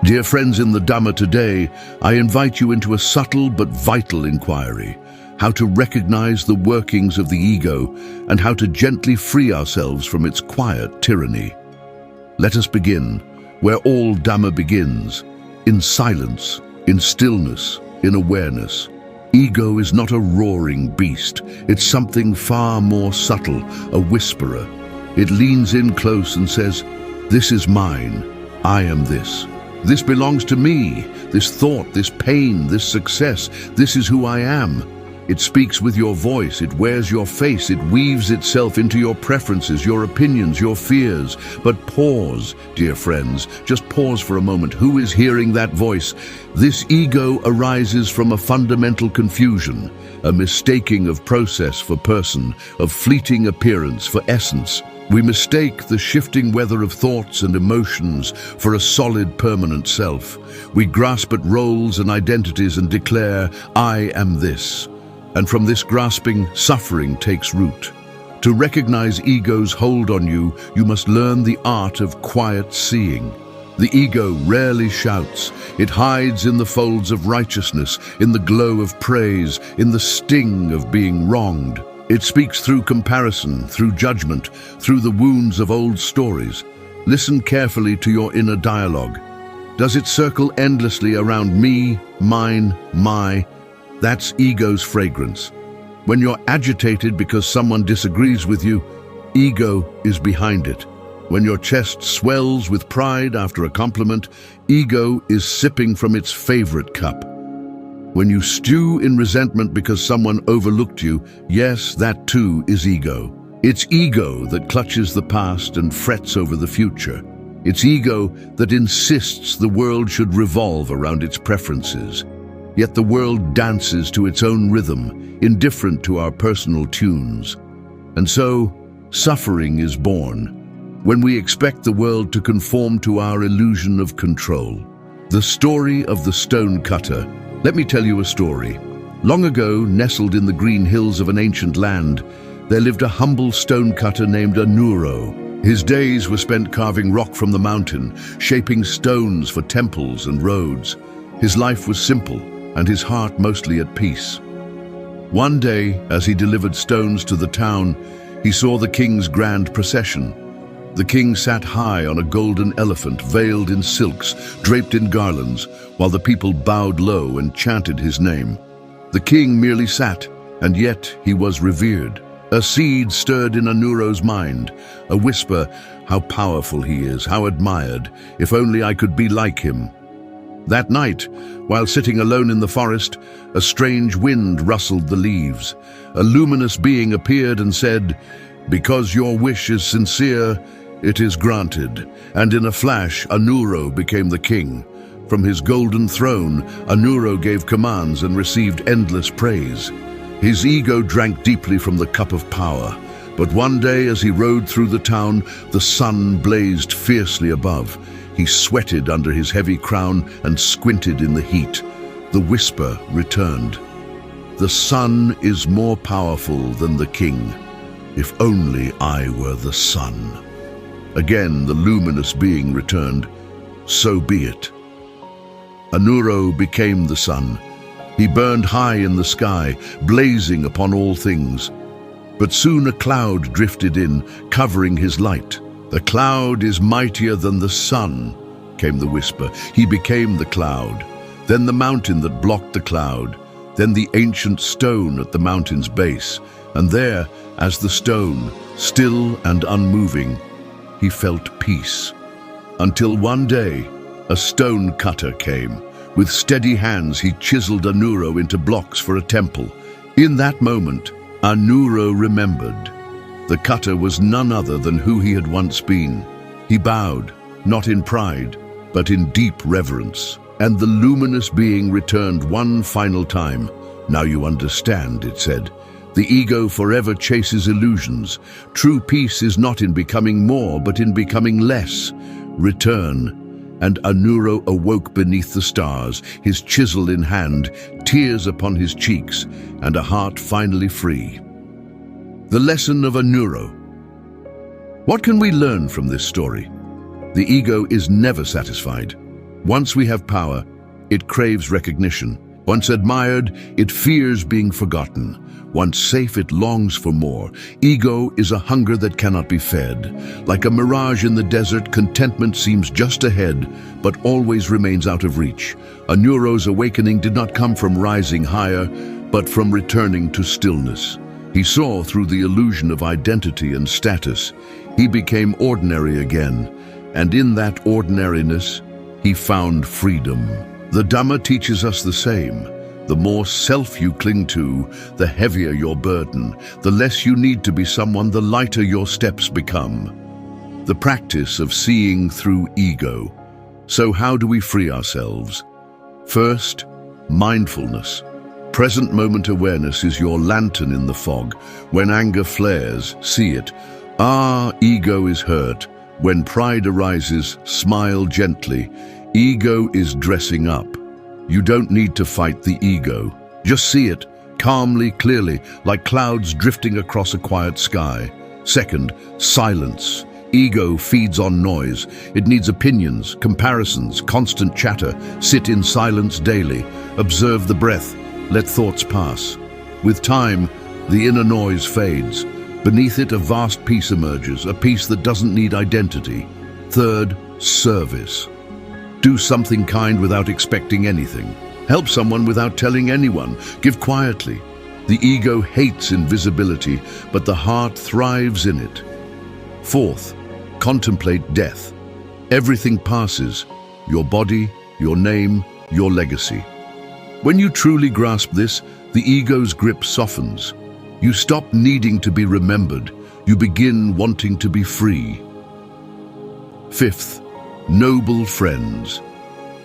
Dear friends, in the Dhamma today, I invite you into a subtle but vital inquiry, how to recognize the workings of the ego and how to gently free ourselves from its quiet tyranny. Let us begin where all Dhamma begins, in silence, in stillness, in awareness. Ego is not a roaring beast, it's something far more subtle, a whisperer. It leans in close and says, "This is mine, I am this. This belongs to me, this thought, this pain, this success, this is who I am." It speaks with your voice, it wears your face, it weaves itself into your preferences, your opinions, your fears. But pause, dear friends, just pause for a moment. Who is hearing that voice? This ego arises from a fundamental confusion, a mistaking of process for person, of fleeting appearance for essence. We mistake the shifting weather of thoughts and emotions for a solid, permanent self. We grasp at roles and identities and declare, "I am this." And from this grasping, suffering takes root. To recognize ego's hold on you, you must learn the art of quiet seeing. The ego rarely shouts. It hides in the folds of righteousness, in the glow of praise, in the sting of being wronged. It speaks through comparison, through judgment, through the wounds of old stories. Listen carefully to your inner dialogue. Does it circle endlessly around me, mine, my? That's ego's fragrance. When you're agitated because someone disagrees with you, ego is behind it. When your chest swells with pride after a compliment, ego is sipping from its favorite cup. When you stew in resentment because someone overlooked you, yes, that too is ego. It's ego that clutches the past and frets over the future. It's ego that insists the world should revolve around its preferences. Yet the world dances to its own rhythm, indifferent to our personal tunes. And so, suffering is born, when we expect the world to conform to our illusion of control. The story of the stone cutter. Let me tell you a story. Long ago, nestled in the green hills of an ancient land, there lived a humble stone cutter named Anuro. His days were spent carving rock from the mountain, shaping stones for temples and roads. His life was simple, and his heart mostly at peace. One day, as he delivered stones to the town, he saw the king's grand procession. The king sat high on a golden elephant, veiled in silks, draped in garlands, while the people bowed low and chanted his name. The king merely sat, and yet he was revered. A seed stirred in Anuro's mind, a whisper, "How powerful he is, how admired, if only I could be like him." That night, while sitting alone in the forest, a strange wind rustled the leaves. A luminous being appeared and said, "Because your wish is sincere, it is granted." And in a flash, Anuro became the king. From his golden throne, Anuro gave commands and received endless praise. His ego drank deeply from the cup of power. But one day, as he rode through the town, the sun blazed fiercely above. He sweated under his heavy crown and squinted in the heat. The whisper returned. "The sun is more powerful than the king. If only I were the sun." Again, the luminous being returned. "So be it." Anuro became the sun. He burned high in the sky, blazing upon all things. But soon a cloud drifted in, covering his light. "The cloud is mightier than the sun," came the whisper. He became the cloud, then the mountain that blocked the cloud, then the ancient stone at the mountain's base. And there, as the stone, still and unmoving, he felt peace. Until one day, a stone cutter came. With steady hands, he chiseled Anuro into blocks for a temple. In that moment, Anuro remembered. The cutter was none other than who he had once been. He bowed, not in pride, but in deep reverence. And the luminous being returned one final time. "Now you understand," it said. "The ego forever chases illusions. True peace is not in becoming more, but in becoming less. Return." And Anuro awoke beneath the stars, his chisel in hand, tears upon his cheeks, and a heart finally free. The lesson of Anuro. What can we learn from this story? The ego is never satisfied. Once we have power, it craves recognition. Once admired, it fears being forgotten. Once safe, it longs for more. Ego is a hunger that cannot be fed. Like a mirage in the desert, contentment seems just ahead, but always remains out of reach. Anuro's awakening did not come from rising higher, but from returning to stillness. He saw through the illusion of identity and status. He became ordinary again, and in that ordinariness, he found freedom. The Dhamma teaches us the same. The more self you cling to, the heavier your burden. The less you need to be someone, the lighter your steps become. The practice of seeing through ego. So how do we free ourselves? First, mindfulness. Present moment awareness is your lantern in the fog. When anger flares, see it. Ego is hurt. When pride arises, smile gently. Ego is dressing up. You don't need to fight the ego. Just see it, calmly, clearly, like clouds drifting across a quiet sky. Second, silence. Ego feeds on noise. It needs opinions, comparisons, constant chatter. Sit in silence daily. Observe the breath. Let thoughts pass. With time, the inner noise fades. Beneath it, a vast peace emerges, a peace that doesn't need identity. Third, service. Do something kind without expecting anything. Help someone without telling anyone. Give quietly. The ego hates invisibility, but the heart thrives in it. Fourth, contemplate death. Everything passes. Your body, your name, your legacy. When you truly grasp this, the ego's grip softens. You stop needing to be remembered. You begin wanting to be free. Fifth, noble friends.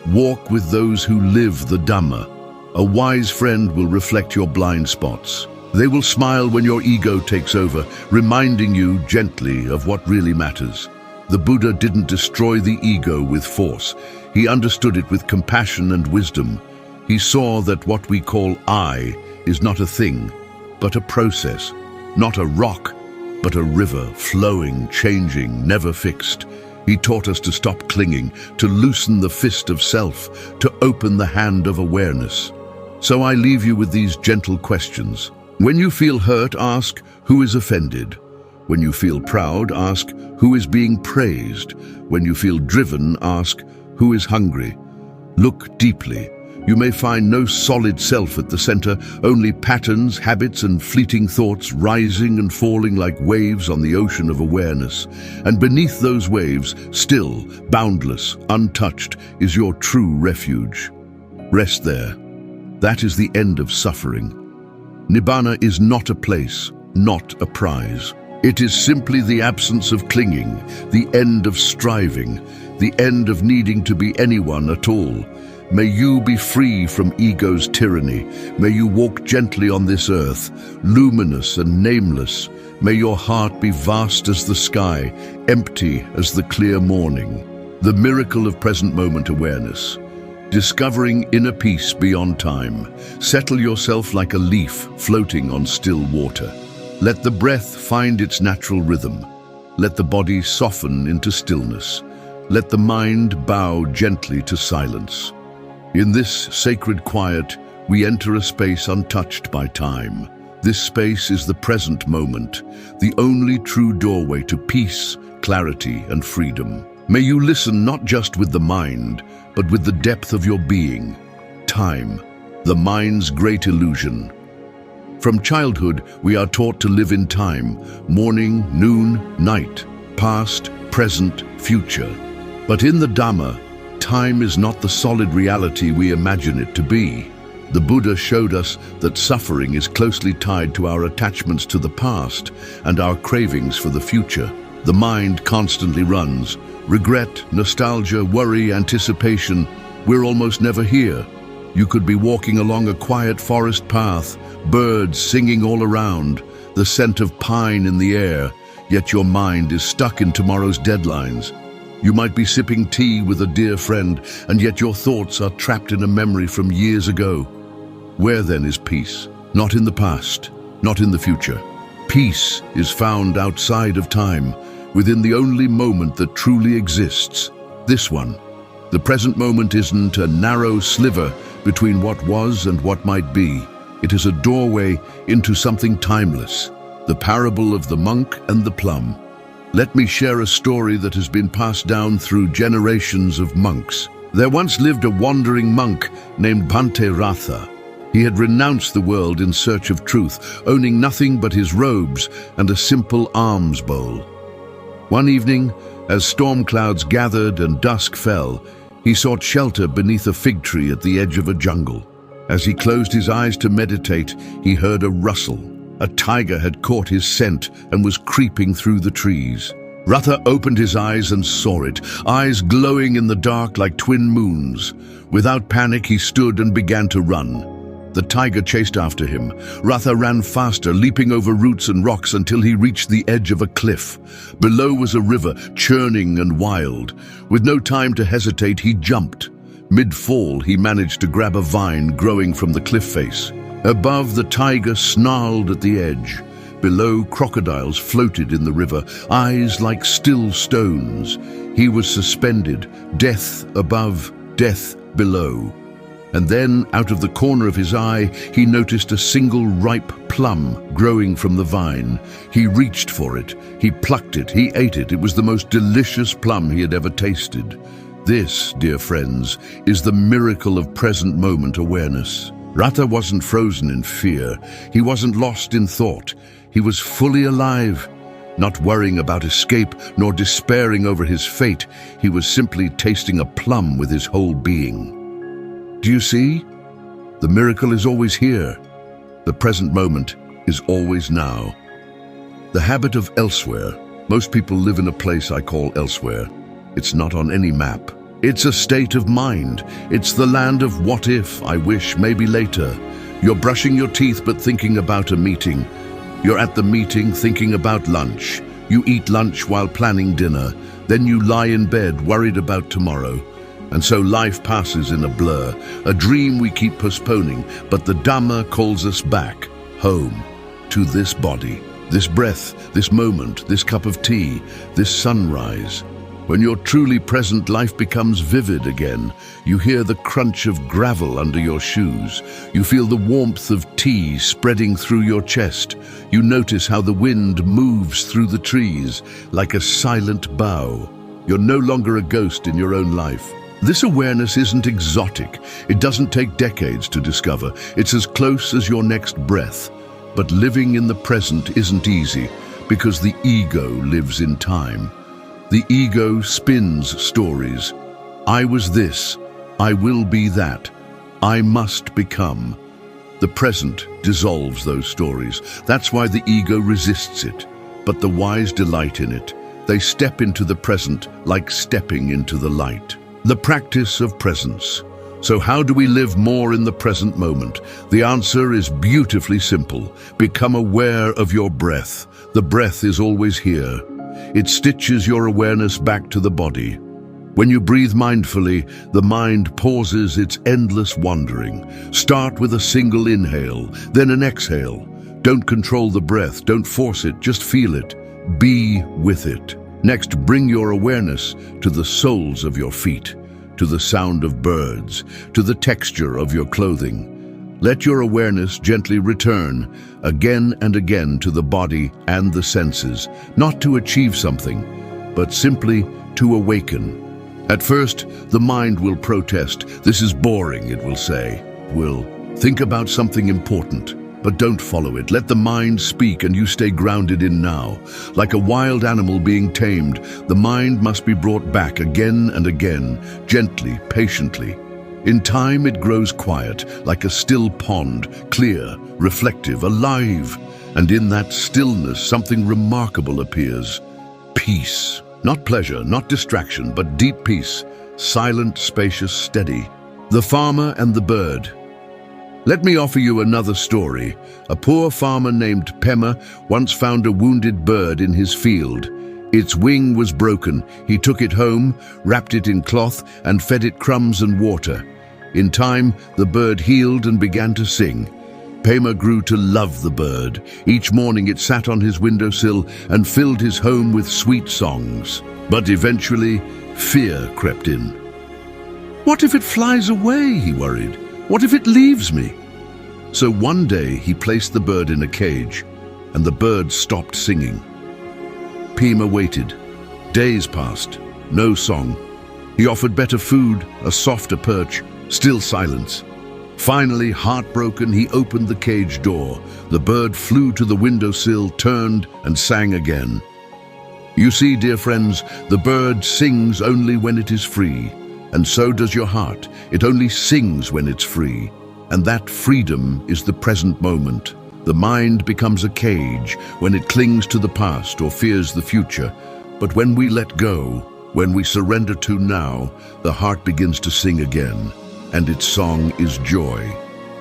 Walk with those who live the Dhamma. A wise friend will reflect your blind spots. They will smile when your ego takes over, reminding you gently of what really matters. The Buddha didn't destroy the ego with force. He understood it with compassion and wisdom. He saw that what we call I is not a thing, but a process. Not a rock, but a river, flowing, changing, never fixed. He taught us to stop clinging, to loosen the fist of self, to open the hand of awareness. So I leave you with these gentle questions. When you feel hurt, ask, who is offended? When you feel proud, ask, who is being praised? When you feel driven, ask, who is hungry? Look deeply. You may find no solid self at the center, only patterns, habits, and fleeting thoughts rising and falling like waves on the ocean of awareness. And beneath those waves, still, boundless, untouched, is your true refuge. Rest there. That is the end of suffering. Nibbana is not a place, not a prize. It is simply the absence of clinging, the end of striving, the end of needing to be anyone at all. May you be free from ego's tyranny. May you walk gently on this earth, luminous and nameless. May your heart be vast as the sky, empty as the clear morning. The miracle of present moment awareness. Discovering inner peace beyond time. Settle yourself like a leaf floating on still water. Let the breath find its natural rhythm. Let the body soften into stillness. Let the mind bow gently to silence. In this sacred quiet, we enter a space untouched by time. This space is the present moment, the only true doorway to peace, clarity, and freedom. May you listen not just with the mind, but with the depth of your being. Time, the mind's great illusion. From childhood, we are taught to live in time, morning, noon, night, past, present, future. But in the Dhamma, time is not the solid reality we imagine it to be. The Buddha showed us that suffering is closely tied to our attachments to the past and our cravings for the future. The mind constantly runs. Regret, nostalgia, worry, anticipation. We're almost never here. You could be walking along a quiet forest path, birds singing all around, the scent of pine in the air, yet your mind is stuck in tomorrow's deadlines. You might be sipping tea with a dear friend, and yet your thoughts are trapped in a memory from years ago. Where then is peace? Not in the past, not in the future. Peace is found outside of time, within the only moment that truly exists, this one. The present moment isn't a narrow sliver between what was and what might be. It is a doorway into something timeless, the parable of the monk and the plum. Let me share a story that has been passed down through generations of monks. There once lived a wandering monk named Bhante Ratha. He had renounced the world in search of truth, owning nothing but his robes and a simple alms bowl. One evening, as storm clouds gathered and dusk fell, he sought shelter beneath a fig tree at the edge of a jungle. As he closed his eyes to meditate, he heard a rustle. A tiger had caught his scent and was creeping through the trees. Ratha opened his eyes and saw it, eyes glowing in the dark like twin moons. Without panic, he stood and began to run. The tiger chased after him. Ratha ran faster, leaping over roots and rocks until he reached the edge of a cliff. Below was a river, churning and wild. With no time to hesitate, he jumped. Mid-fall, he managed to grab a vine growing from the cliff face. Above, the tiger snarled at the edge. Below, crocodiles floated in the river, eyes like still stones. He was suspended, death above, death below. And then, out of the corner of his eye, he noticed a single ripe plum growing from the vine. He reached for it, he plucked it, he ate it. It was the most delicious plum he had ever tasted. This, dear friends, is the miracle of present moment awareness. Ratha wasn't frozen in fear. He wasn't lost in thought. He was fully alive, not worrying about escape nor despairing over his fate. He was simply tasting a plum with his whole being. Do you see? The miracle is always here. The present moment is always now. The habit of elsewhere. Most people live in a place I call elsewhere. It's not on any map. It's a state of mind. It's the land of what if, I wish, maybe later. You're brushing your teeth but thinking about a meeting. You're at the meeting thinking about lunch. You eat lunch while planning dinner. Then you lie in bed worried about tomorrow. And so life passes in a blur, a dream we keep postponing, but the Dhamma calls us back, home, to this body, this breath, this moment, this cup of tea, this sunrise. When you're truly present, life becomes vivid again. You hear the crunch of gravel under your shoes. You feel the warmth of tea spreading through your chest. You notice how the wind moves through the trees like a silent bow. You're no longer a ghost in your own life. This awareness isn't exotic. It doesn't take decades to discover. It's as close as your next breath. But living in the present isn't easy because the ego lives in time. The ego spins stories. I was this. I will be that. I must become. The present dissolves those stories. That's why the ego resists it. But the wise delight in it. They step into the present like stepping into the light. The practice of presence. So how do we live more in the present moment? The answer is beautifully simple. Become aware of your breath. The breath is always here. It stitches your awareness back to the body. When you breathe mindfully, the mind pauses its endless wandering. Start with a single inhale, then an exhale. Don't control the breath, don't force it, just feel it. Be with it. Next, bring your awareness to the soles of your feet, to the sound of birds, to the texture of your clothing. Let your awareness gently return again and again to the body and the senses, not to achieve something, but simply to awaken. At first, the mind will protest. This is boring, it will say. Will think about something important. But don't follow it. Let the mind speak and you stay grounded in now. Like a wild animal being tamed, the mind must be brought back again and again, gently, patiently. In time it grows quiet, like a still pond, clear, reflective, alive. And in that stillness something remarkable appears. Peace. Not pleasure, not distraction, but deep peace. Silent, spacious, steady. The farmer and the bird. Let me offer you another story. A poor farmer named Pema once found a wounded bird in his field. Its wing was broken. He took it home, wrapped it in cloth, and fed it crumbs and water. In time, the bird healed and began to sing. Pema grew to love the bird. Each morning it sat on his windowsill and filled his home with sweet songs. But eventually, fear crept in. What if it flies away, he worried. What if it leaves me? So one day he placed the bird in a cage, and the bird stopped singing. Pima waited. Days passed, no song. He offered better food, a softer perch, still silence. Finally, heartbroken, he opened the cage door. The bird flew to the windowsill, turned, and sang again. You see, dear friends, the bird sings only when it is free, and so does your heart. It only sings when it's free, and that freedom is the present moment. The mind becomes a cage when it clings to the past or fears the future, but when we let go, when we surrender to now, the heart begins to sing again, and its song is joy.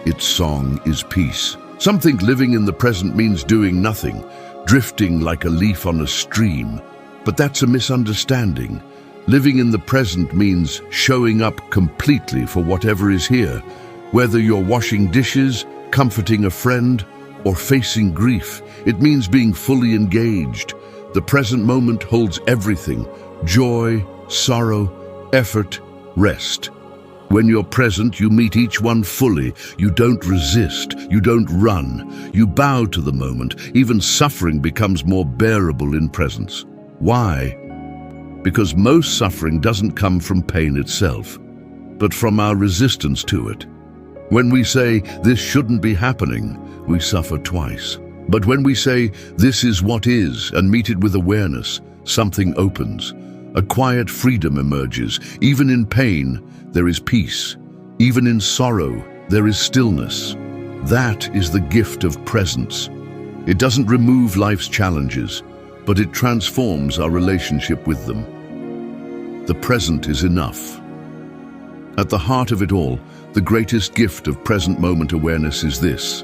Its song is peace. Some think living in the present means doing nothing, drifting like a leaf on a stream, but that's a misunderstanding. Living in the present means showing up completely for whatever is here, whether you're washing dishes, comforting a friend, or facing grief. It means being fully engaged. The present moment holds everything: joy, sorrow, effort, rest. When you're present, you meet each one fully. You don't resist, you don't run. You bow to the moment. Even suffering becomes more bearable in presence. Why? Because most suffering doesn't come from pain itself, but from our resistance to it. When we say, this shouldn't be happening, we suffer twice. But when we say, this is what is, and meet it with awareness, something opens. A quiet freedom emerges. Even in pain, there is peace. Even in sorrow, there is stillness. That is the gift of presence. It doesn't remove life's challenges, but it transforms our relationship with them. The present is enough. At the heart of it all, the greatest gift of present moment awareness is this.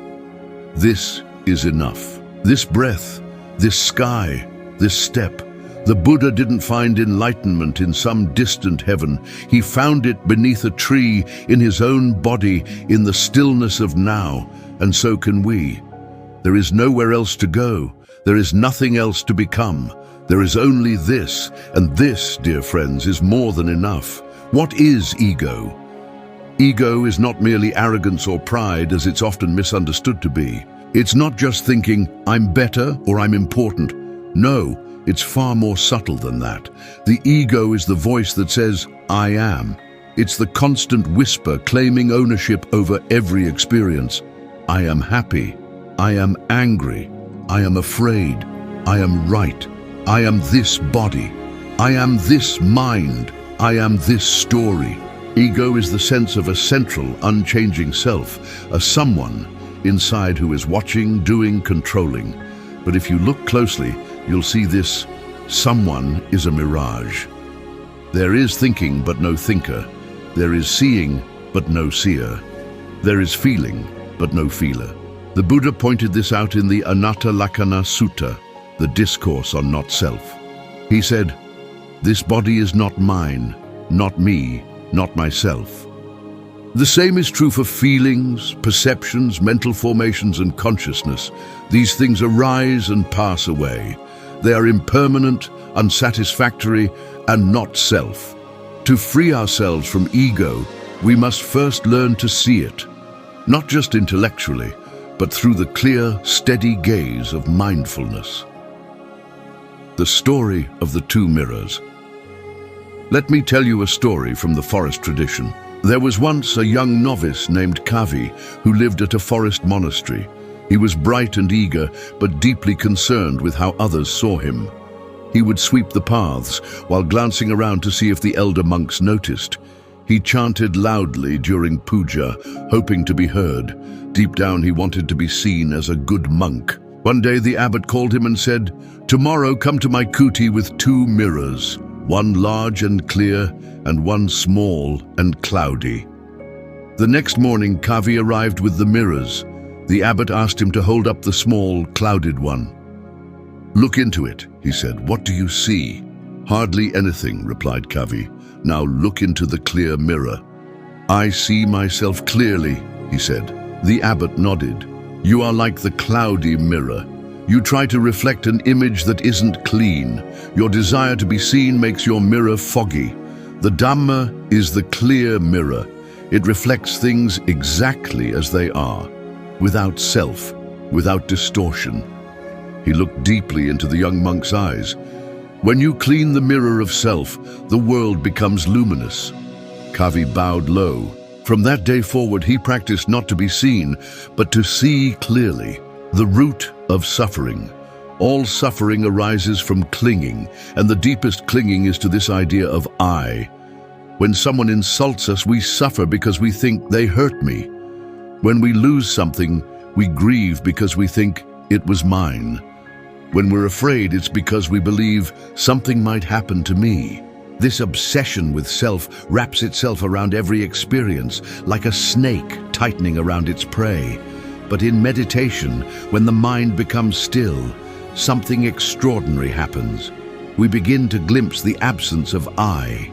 This is enough. This breath, this sky, this step. The Buddha didn't find enlightenment in some distant heaven. He found it beneath a tree, in his own body, in the stillness of now, and so can we. There is nowhere else to go. There is nothing else to become. There is only this, and this, dear friends, is more than enough. What is ego? Ego is not merely arrogance or pride, as it's often misunderstood to be. It's not just thinking, I'm better or I'm important. No, it's far more subtle than that. The ego is the voice that says, I am. It's the constant whisper claiming ownership over every experience. I am happy. I am angry. I am afraid. I am right. I am this body. I am this mind. I am this story. Ego is the sense of a central, unchanging self, a someone inside who is watching, doing, controlling. But if you look closely, you'll see this someone is a mirage. There is thinking but no thinker. There is seeing but no seer. There is feeling but no feeler. The Buddha pointed this out in the Anatta Lakkhana Sutta, the discourse on not self. He said, this body is not mine, not me, not myself. The same is true for feelings, perceptions, mental formations, and consciousness. These things arise and pass away. They are impermanent, unsatisfactory, and not self. To free ourselves from ego, we must first learn to see it, not just intellectually, but through the clear, steady gaze of mindfulness. The story of the two mirrors. Let me tell you a story from the forest tradition. There was once a young novice named Kavi who lived at a forest monastery. He was bright and eager, but deeply concerned with how others saw him. He would sweep the paths while glancing around to see if the elder monks noticed. He chanted loudly during puja, hoping to be heard. Deep down he wanted to be seen as a good monk. One day the abbot called him and said, "Tomorrow come to my kuti with two mirrors, one large and clear and one small and cloudy." The next morning Kavi arrived with the mirrors. The abbot asked him to hold up the small, clouded one. "Look into it," he said. "What do you see?" "Hardly anything," replied Kavi. "Now look into the clear mirror." "I see myself clearly," he said. The abbot nodded. "You are like the cloudy mirror. You try to reflect an image that isn't clean. Your desire to be seen makes your mirror foggy. The Dhamma is the clear mirror. It reflects things exactly as they are, without self, without distortion. He looked deeply into the young monk's eyes. When you clean the mirror of self, the world becomes luminous. Kavi bowed low. From that day forward, he practiced not to be seen, but to see clearly. The root of suffering. All suffering arises from clinging, and the deepest clinging is to this idea of I. When someone insults us, we suffer because we think they hurt me. When we lose something, we grieve because we think it was mine. When we're afraid, it's because we believe something might happen to me. This obsession with self wraps itself around every experience, like a snake tightening around its prey. But in meditation, when the mind becomes still, something extraordinary happens. We begin to glimpse the absence of I.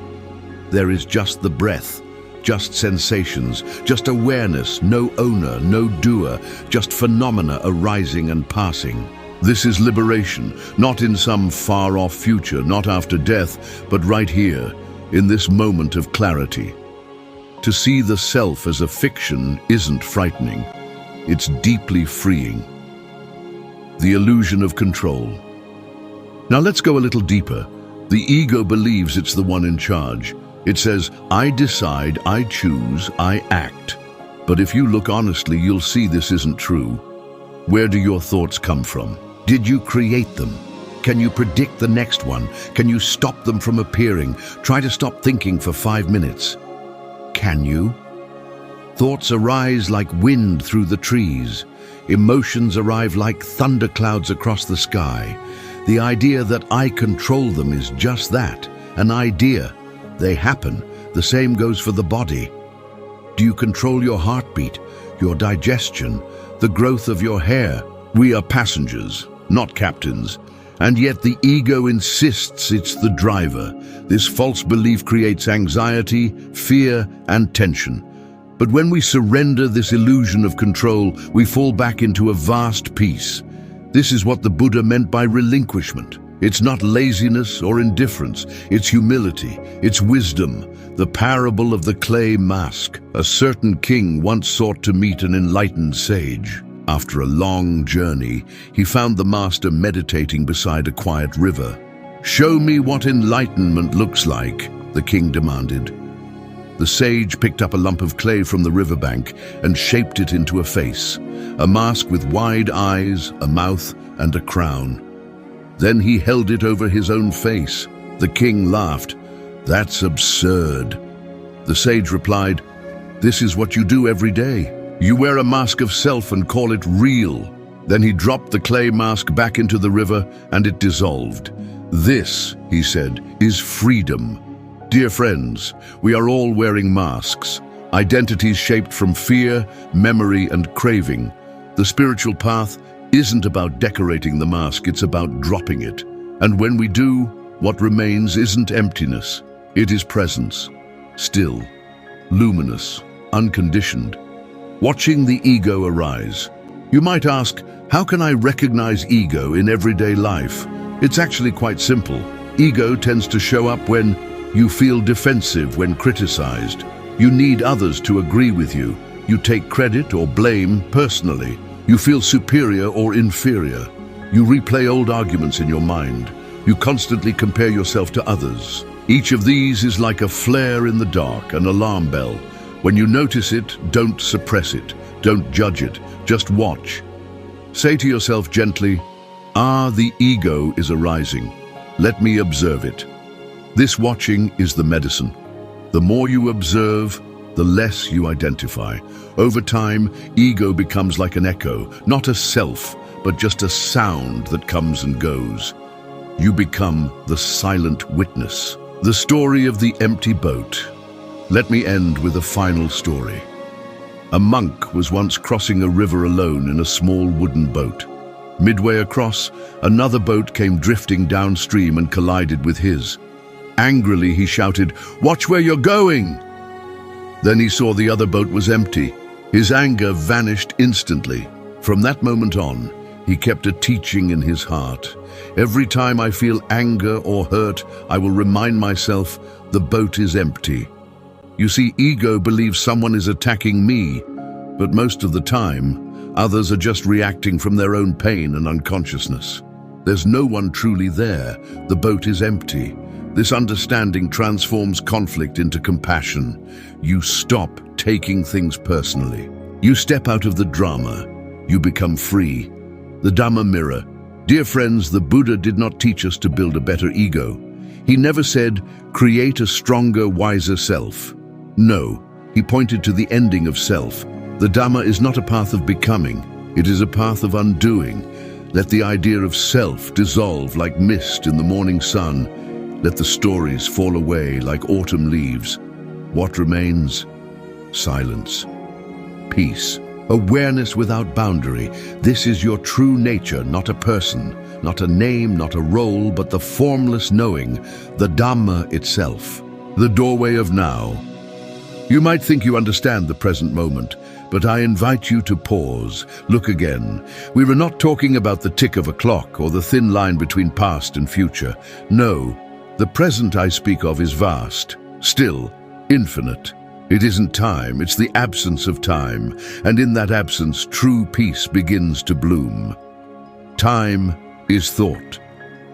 There is just the breath, just sensations, just awareness, no owner, no doer, just phenomena arising and passing. This is liberation, not in some far-off future, not after death, but right here, in this moment of clarity. To see the self as a fiction isn't frightening. It's deeply freeing. The illusion of control. Now let's go a little deeper. The ego believes it's the one in charge. It says, I decide, I choose, I act. But if you look honestly, you'll see this isn't true. Where do your thoughts come from? Did you create them? Can you predict the next one? Can you stop them from appearing? Try to stop thinking for 5 minutes. Can you? Thoughts arise like wind through the trees. Emotions arrive like thunderclouds across the sky. The idea that I control them is just that, an idea. They happen. The same goes for the body. Do you control your heartbeat, your digestion, the growth of your hair? We are passengers, not captains. And yet the ego insists it's the driver. This false belief creates anxiety, fear, and tension. But when we surrender this illusion of control, we fall back into a vast peace. This is what the Buddha meant by relinquishment. It's not laziness or indifference, it's humility, it's wisdom. The parable of the clay mask. A certain king once sought to meet an enlightened sage. After a long journey, he found the master meditating beside a quiet river. "Show me what enlightenment looks like," the king demanded. The sage picked up a lump of clay from the riverbank and shaped it into a face, a mask with wide eyes, a mouth, and a crown. Then he held it over his own face. The king laughed. "That's absurd." The sage replied, "This is what you do every day. You wear a mask of self and call it real." Then he dropped the clay mask back into the river and it dissolved. "This," he said, "is freedom." Dear friends, we are all wearing masks, identities shaped from fear, memory, and craving. The spiritual path isn't about decorating the mask, it's about dropping it. And when we do, what remains isn't emptiness, it is presence, still, luminous, unconditioned. Watching the ego arise. You might ask, how can I recognize ego in everyday life? It's actually quite simple. Ego tends to show up when you feel defensive when criticized. You need others to agree with you. You take credit or blame personally. You feel superior or inferior. You replay old arguments in your mind. You constantly compare yourself to others. Each of these is like a flare in the dark, an alarm bell. When you notice it, don't suppress it. Don't judge it. Just watch. Say to yourself gently, the ego is arising. Let me observe it. This watching is the medicine. The more you observe, the less you identify. Over time, ego becomes like an echo, not a self, but just a sound that comes and goes. You become the silent witness. The story of the empty boat. Let me end with a final story. A monk was once crossing a river alone in a small wooden boat. Midway across, another boat came drifting downstream and collided with his. Angrily, he shouted, "Watch where you're going!" Then he saw the other boat was empty. His anger vanished instantly. From that moment on, He kept a teaching in his heart. Every time I feel anger or hurt, I will remind myself the boat is empty. You see, ego believes someone is attacking me, but most of the time, others are just reacting from their own pain and unconsciousness. There's no one truly there. The boat is empty. This understanding transforms conflict into compassion. You stop taking things personally. You step out of the drama. You become free. The Dhamma mirror. Dear friends, the Buddha did not teach us to build a better ego. He never said, create a stronger, wiser self. No, he pointed to the ending of self. The Dhamma is not a path of becoming. It is a path of undoing. Let the idea of self dissolve like mist in the morning sun. Let the stories fall away like autumn leaves. What remains? Silence. Peace. Awareness without boundary. This is your true nature, not a person, not a name, not a role, but the formless knowing, the Dhamma itself. The doorway of now. You might think you understand the present moment, but I invite you to pause, look again. We were not talking about the tick of a clock or the thin line between past and future. No, the present I speak of is vast, still, infinite. It isn't time, it's the absence of time, and in that absence, true peace begins to bloom. Time is thought.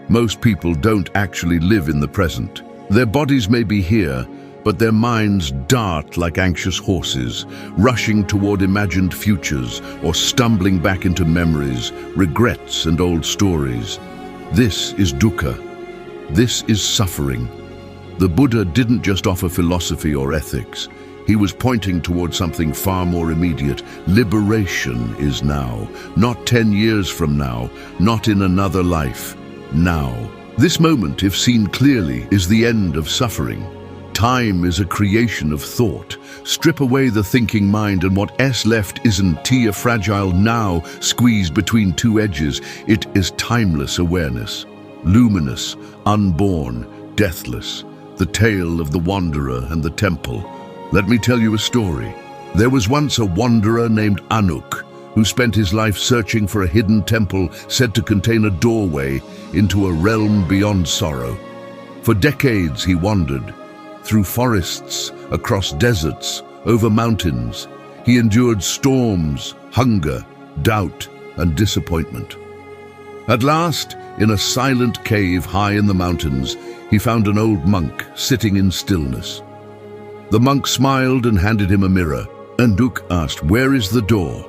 Most people don't actually live in the present. Their bodies may be here, but their minds dart like anxious horses, rushing toward imagined futures or stumbling back into memories, regrets, and old stories. This is dukkha. This is suffering. The Buddha didn't just offer philosophy or ethics. He was pointing toward something far more immediate. Liberation is now, not 10 years from now, not in another life, now. This moment, if seen clearly, is the end of suffering. Time is a creation of thought. Strip away the thinking mind and what is left isn't a fragile now squeezed between two edges. It is timeless awareness, luminous, unborn, deathless, the tale of the wanderer and the temple. Let me tell you a story. There was once a wanderer named Anuro who spent his life searching for a hidden temple said to contain a doorway into a realm beyond sorrow. For decades he wandered, through forests, across deserts, over mountains. He endured storms, hunger, doubt, and disappointment. At last, in a silent cave high in the mountains, he found an old monk sitting in stillness. The monk smiled and handed him a mirror. Anuro asked, "Where is the door?"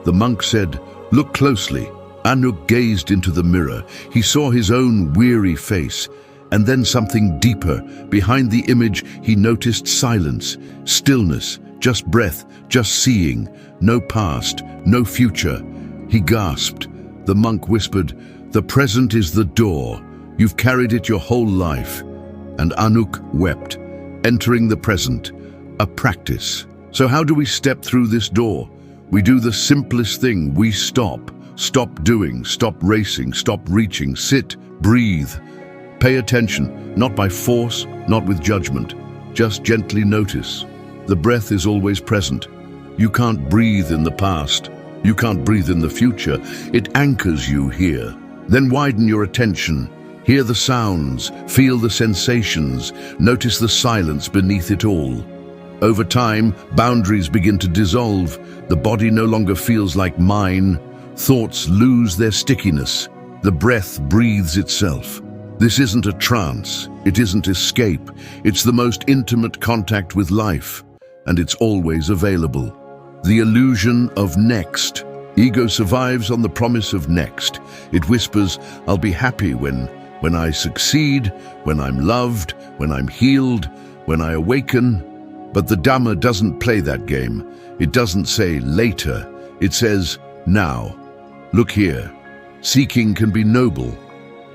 The monk said, "Look closely." Anuro gazed into the mirror. He saw his own weary face, and then something deeper. Behind the image, he noticed silence, stillness, just breath, just seeing, no past, no future. He gasped. The monk whispered, "The present is the door. You've carried it your whole life." And Anuro wept. Entering the present, a practice. So how do we step through this door? We do the simplest thing. We stop. Stop doing, stop racing, stop reaching, sit, breathe. Pay attention, not by force, not with judgment. Just gently notice. The breath is always present. You can't breathe in the past. You can't breathe in the future. It anchors you here. Then widen your attention. Hear the sounds, feel the sensations, notice the silence beneath it all. Over time, boundaries begin to dissolve. The body no longer feels like mine. Thoughts lose their stickiness. The breath breathes itself. This isn't a trance. It isn't escape. It's the most intimate contact with life, and it's always available. The illusion of next. Ego survives on the promise of next. It whispers, "I'll be happy when I succeed, when I'm loved, when I'm healed, when I awaken." But the Dhamma doesn't play that game. It doesn't say later. It says now. Look here. Seeking can be noble,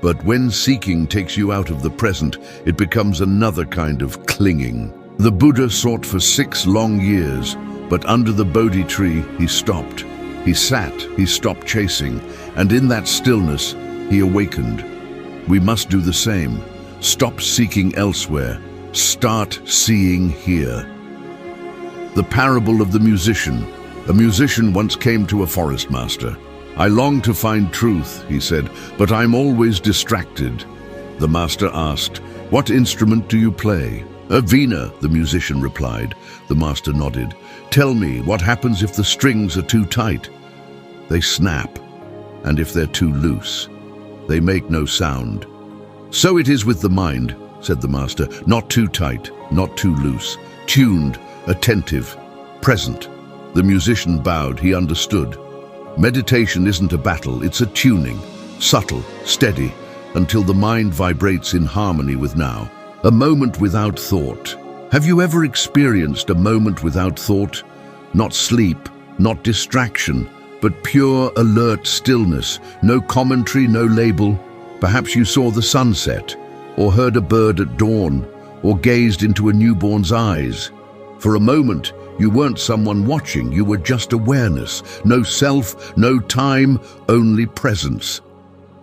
but when seeking takes you out of the present, it becomes another kind of clinging. The Buddha sought for 6 long years, but under the Bodhi tree he stopped. He sat, he stopped chasing, and in that stillness he awakened. We must do the same. Stop seeking elsewhere. Start seeing here. The parable of the musician. A musician once came to a forest master. I long to find truth, he said, but I'm always distracted. The master asked, "What instrument do you play?" "A veena," the musician replied. The master nodded. "Tell me, what happens if the strings are too tight?" "They snap, and if they're too loose, they make no sound." "So it is with the mind," said the master, "not too tight, not too loose, tuned, attentive, present." The musician bowed. He understood. Meditation isn't a battle, it's a tuning, subtle, steady, until the mind vibrates in harmony with now. A moment without thought. Have you ever experienced a moment without thought? Not sleep, not distraction, but pure, alert stillness. No commentary, no label. Perhaps you saw the sunset, or heard a bird at dawn, or gazed into a newborn's eyes. For a moment, you weren't someone watching, you were just awareness. No self, no time, only presence.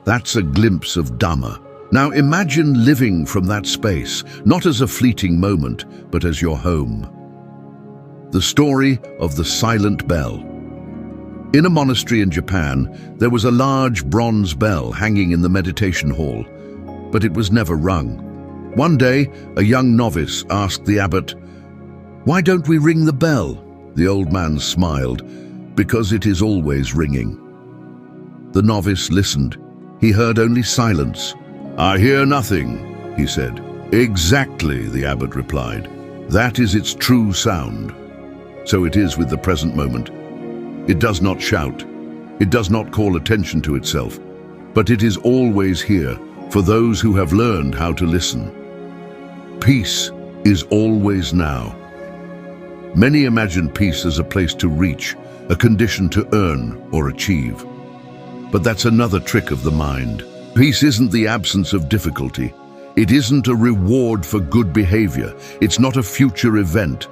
That's a glimpse of Dhamma. Now imagine living from that space, not as a fleeting moment, but as your home. The story of the silent bell. In a monastery in Japan, there was a large bronze bell hanging in the meditation hall, but it was never rung. One day, a young novice asked the abbot, "Why don't we ring the bell?" The old man smiled, "Because it is always ringing." The novice listened. He heard only silence. "I hear nothing," he said. "Exactly," the abbot replied. "That is its true sound." So it is with the present moment. It does not shout. It does not call attention to itself. But it is always here for those who have learned how to listen. Peace is always now. Many imagine peace as a place to reach, a condition to earn or achieve. But that's another trick of the mind. Peace isn't the absence of difficulty. It isn't a reward for good behavior. It's not a future event.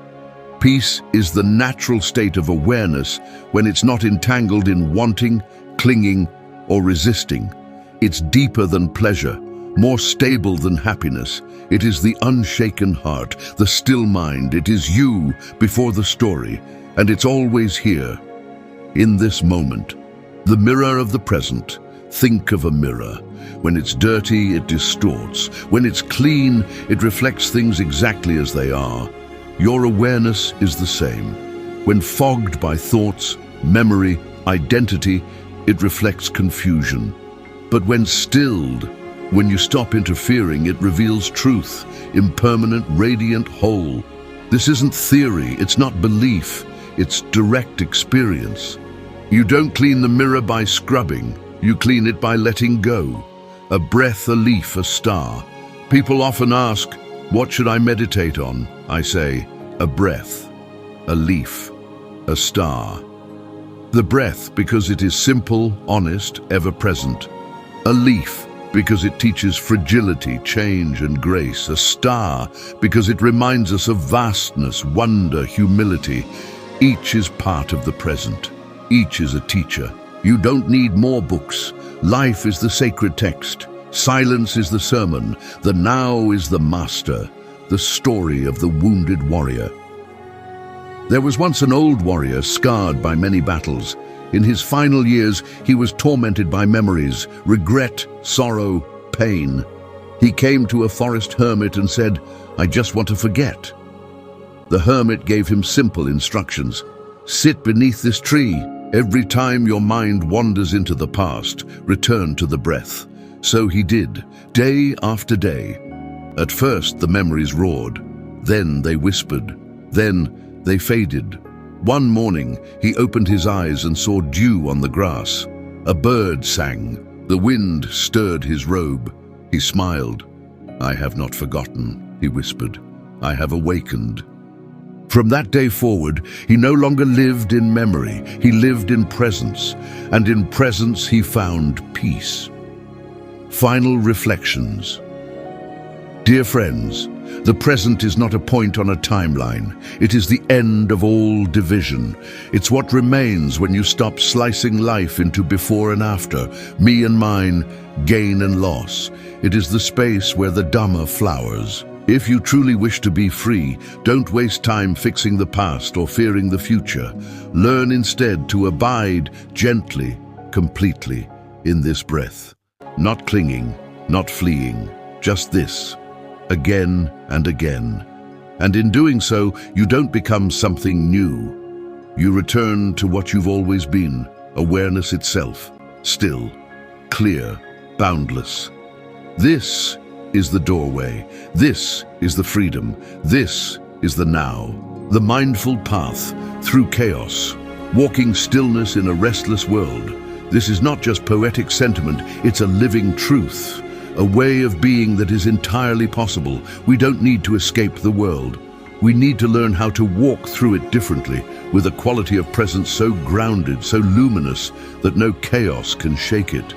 Peace is the natural state of awareness when it's not entangled in wanting, clinging, or resisting. It's deeper than pleasure, more stable than happiness. It is the unshaken heart, the still mind. It is you before the story, and it's always here, in this moment. The mirror of the present. Think of a mirror. When it's dirty, it distorts. When it's clean, it reflects things exactly as they are. Your awareness is the same. When fogged by thoughts, memory, identity, it reflects confusion. But when stilled, when you stop interfering, it reveals truth, impermanent, radiant, whole. This isn't theory, it's not belief, it's direct experience. You don't clean the mirror by scrubbing, you clean it by letting go. A breath, a leaf, a star. People often ask, what should I meditate on? I say, a breath, a leaf, a star. The breath because it is simple, honest, ever-present. A leaf because it teaches fragility, change, and grace. A star because it reminds us of vastness, wonder, humility. Each is part of the present. Each is a teacher. You don't need more books. Life is the sacred text. Silence is the sermon. The now is the master. The story of the wounded warrior. There was once an old warrior scarred by many battles. In his final years, he was tormented by memories, regret, sorrow, pain. He came to a forest hermit and said, "I just want to forget." The hermit gave him simple instructions. Sit beneath this tree. Every time your mind wanders into the past, return to the breath. So he did, day after day. At first, the memories roared. Then they whispered. Then they faded. One morning, he opened his eyes and saw dew on the grass. A bird sang. The wind stirred his robe. He smiled. "I have not forgotten," he whispered. "I have awakened." From that day forward, he no longer lived in memory. He lived in presence, and in presence he found peace. Final reflections. Dear friends, the present is not a point on a timeline. It is the end of all division. It's what remains when you stop slicing life into before and after, me and mine, gain and loss. It is the space where the Dhamma flowers. If you truly wish to be free, don't waste time fixing the past or fearing the future. Learn instead to abide gently, completely in this breath. Not clinging, not fleeing, just this, again and again. And in doing so, you don't become something new. You return to what you've always been, awareness itself, still, clear, boundless. This is the doorway. This is the freedom. This is the now. The mindful path through chaos, walking stillness in a restless world. This is not just poetic sentiment, it's a living truth. A way of being that is entirely possible. We don't need to escape the world. We need to learn how to walk through it differently, with a quality of presence so grounded, so luminous, that no chaos can shake it.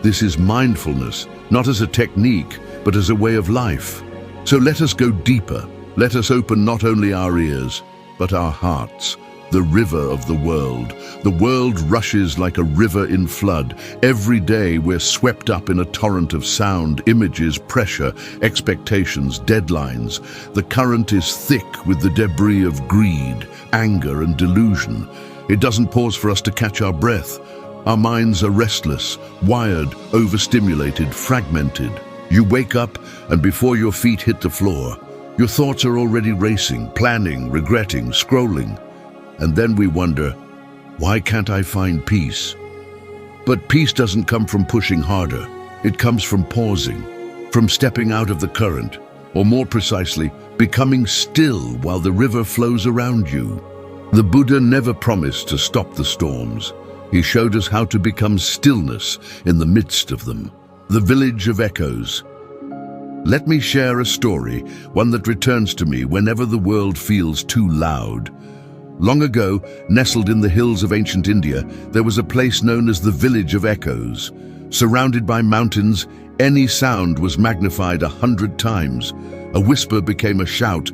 This is mindfulness, not as a technique, but as a way of life. So let us go deeper. Let us open not only our ears, but our hearts. The river of the world. The world rushes like a river in flood. Every day we're swept up in a torrent of sound, images, pressure, expectations, deadlines. The current is thick with the debris of greed, anger, and delusion. It doesn't pause for us to catch our breath. Our minds are restless, wired, overstimulated, fragmented. You wake up, and before your feet hit the floor, your thoughts are already racing, planning, regretting, scrolling. And then we wonder, why can't I find peace? But peace doesn't come from pushing harder. It comes from pausing, from stepping out of the current, or more precisely, becoming still while the river flows around you. The Buddha never promised to stop the storms. He showed us how to become stillness in the midst of them. The village of echoes. Let me share a story, one that returns to me whenever the world feels too loud. Long ago, nestled in the hills of ancient India, there was a place known as the Village of Echoes. Surrounded by mountains, any sound was magnified 100 times. A whisper became a shout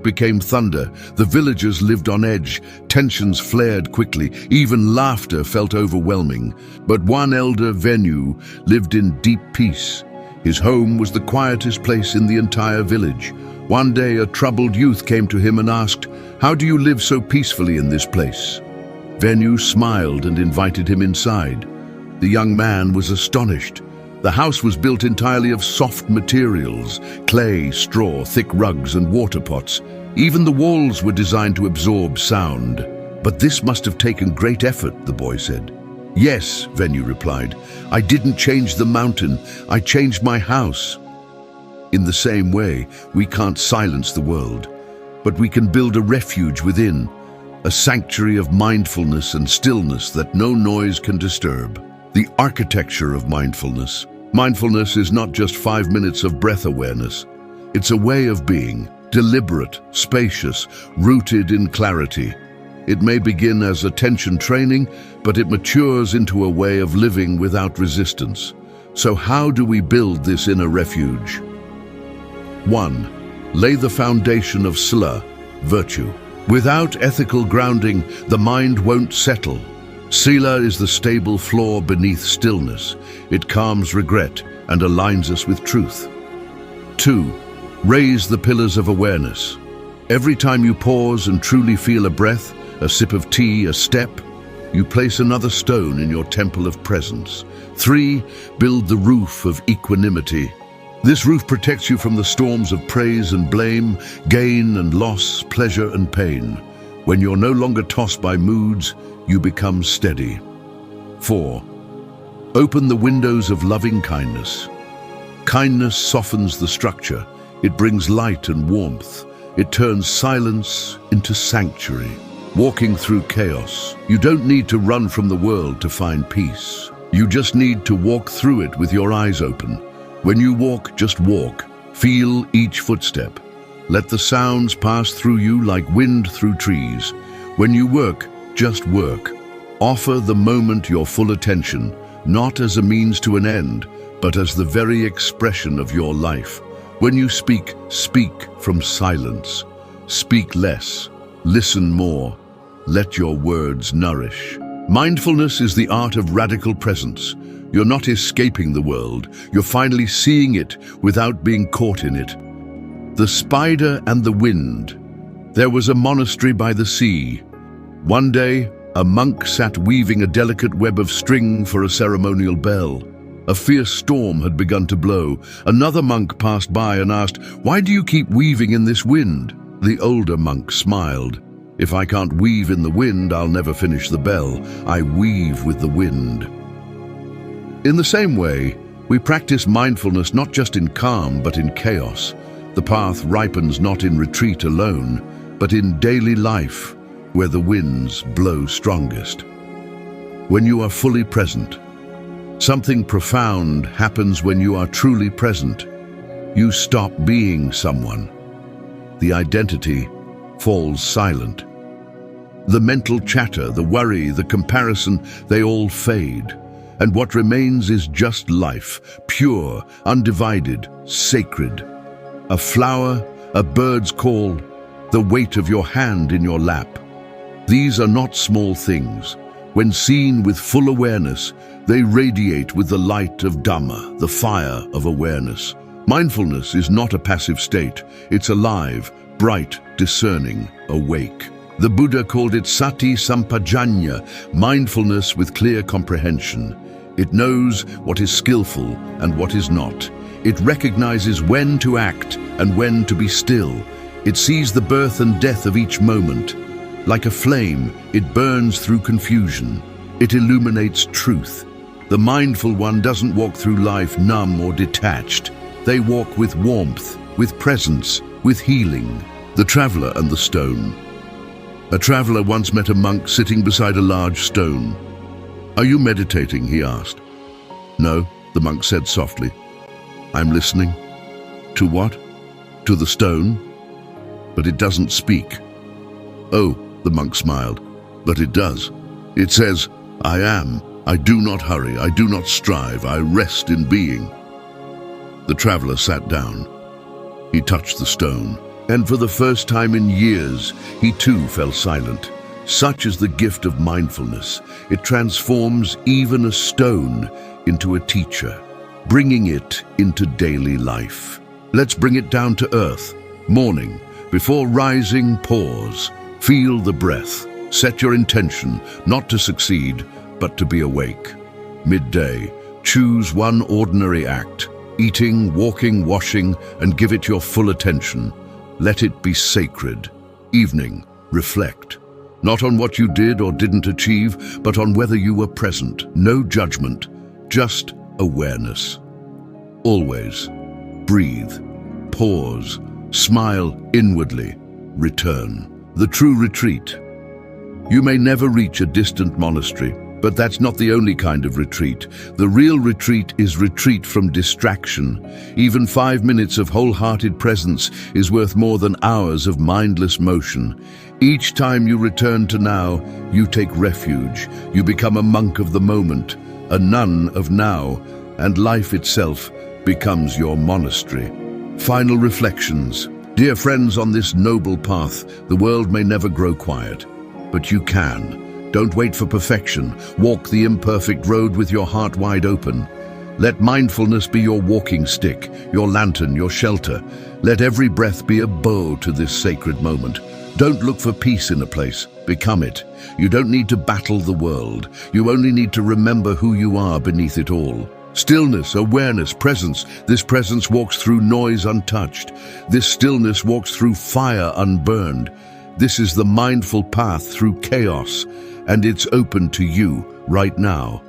became thunder. The villagers lived on edge, tensions flared quickly, even laughter felt overwhelming. But one elder, Venu, lived in deep peace. His home was the quietest place in the entire village. One day, a troubled youth came to him and asked, "How do you live so peacefully in this place?" Venu smiled and invited him inside. The young man was astonished. The house was built entirely of soft materials, clay, straw, thick rugs, and water pots. Even the walls were designed to absorb sound. "But this must have taken great effort," the boy said. "Yes," Venu replied. "I didn't change the mountain, I changed my house." In the same way, we can't silence the world, but we can build a refuge within, a sanctuary of mindfulness and stillness that no noise can disturb. The architecture of mindfulness. Mindfulness is not just 5 minutes of breath awareness. It's a way of being, deliberate, spacious, rooted in clarity. It may begin as attention training, but it matures into a way of living without resistance. So how do we build this inner refuge? 1. Lay the foundation of sila, virtue. Without ethical grounding, the mind won't settle. Sila is the stable floor beneath stillness. It calms regret and aligns us with truth. 2. Raise the pillars of awareness. Every time you pause and truly feel a breath, a sip of tea, a step, you place another stone in your temple of presence. 3. Build the roof of equanimity. This roof protects you from the storms of praise and blame, gain and loss, pleasure and pain. When you're no longer tossed by moods, you become steady. 4. Open the windows of loving kindness. Kindness softens the structure. It brings light and warmth. It turns silence into sanctuary. Walking through chaos, you don't need to run from the world to find peace. You just need to walk through it with your eyes open. When you walk, just walk. Feel each footstep. Let the sounds pass through you like wind through trees. When you work, just work. Offer the moment your full attention, not as a means to an end, but as the very expression of your life. When you speak, speak from silence. Speak less. Listen more. Let your words nourish. Mindfulness is the art of radical presence. You're not escaping the world. You're finally seeing it without being caught in it. The spider and the wind. There was a monastery by the sea. One day, A monk sat weaving a delicate web of string for a ceremonial bell. A fierce storm had begun to blow. Another monk passed by and asked, "Why do you keep weaving in this wind?" The older monk smiled. "If I can't weave in the wind, I'll never finish the bell. I weave with the wind." In the same way, we practice mindfulness not just in calm, but in chaos. The path ripens not in retreat alone, but in daily life, where the winds blow strongest. When you are fully present, something profound happens when you are truly present. You stop being someone. The identity falls silent. The mental chatter, the worry, the comparison, they all fade. And what remains is just life, pure, undivided, sacred. A flower, a bird's call, the weight of your hand in your lap. These are not small things. When seen with full awareness, they radiate with the light of Dhamma, the fire of awareness. Mindfulness is not a passive state. It's alive, bright, discerning, awake. The Buddha called it sati sampajanya, mindfulness with clear comprehension. It knows what is skillful and what is not. It recognizes when to act and when to be still. It sees the birth and death of each moment. Like a flame, it burns through confusion. It illuminates truth. The mindful one doesn't walk through life numb or detached. They walk with warmth, with presence, with healing. The traveler and the stone. A traveler once met a monk sitting beside a large stone. "Are you meditating?" he asked. "No," the monk said softly. "I'm listening." "To what?" "To the stone." "But it doesn't speak." "Oh," the monk smiled, "but it does. It says, 'I am. I do not hurry. I do not strive. I rest in being.'" The traveler sat down. He touched the stone, and for the first time in years, he too fell silent. Such is the gift of mindfulness. It transforms even a stone into a teacher, bringing it into daily life. Let's bring it down to earth. Morning. Before rising, pause. Feel the breath. Set your intention, not to succeed, but to be awake. Midday. Choose one ordinary act. Eating, walking, washing, and give it your full attention. Let it be sacred. Evening. Reflect. Not on what you did or didn't achieve, but on whether you were present. No judgment, just awareness. Always breathe, pause, smile inwardly, return. The true retreat. You may never reach a distant monastery, but that's not the only kind of retreat. The real retreat is retreat from distraction. Even 5 minutes of wholehearted presence is worth more than hours of mindless motion. Each time you return to now, you take refuge. You become a monk of the moment, a nun of now, and life itself becomes your monastery. Final reflections. Dear friends, on this noble path, the world may never grow quiet, but you can. Don't wait for perfection. Walk the imperfect road with your heart wide open. Let mindfulness be your walking stick, your lantern, your shelter. Let every breath be a bow to this sacred moment. Don't look for peace in a place. Become it. You don't need to battle the world. You only need to remember who you are beneath it all. Stillness, awareness, presence. This presence walks through noise untouched. This stillness walks through fire unburned. This is the mindful path through chaos, and it's open to you right now.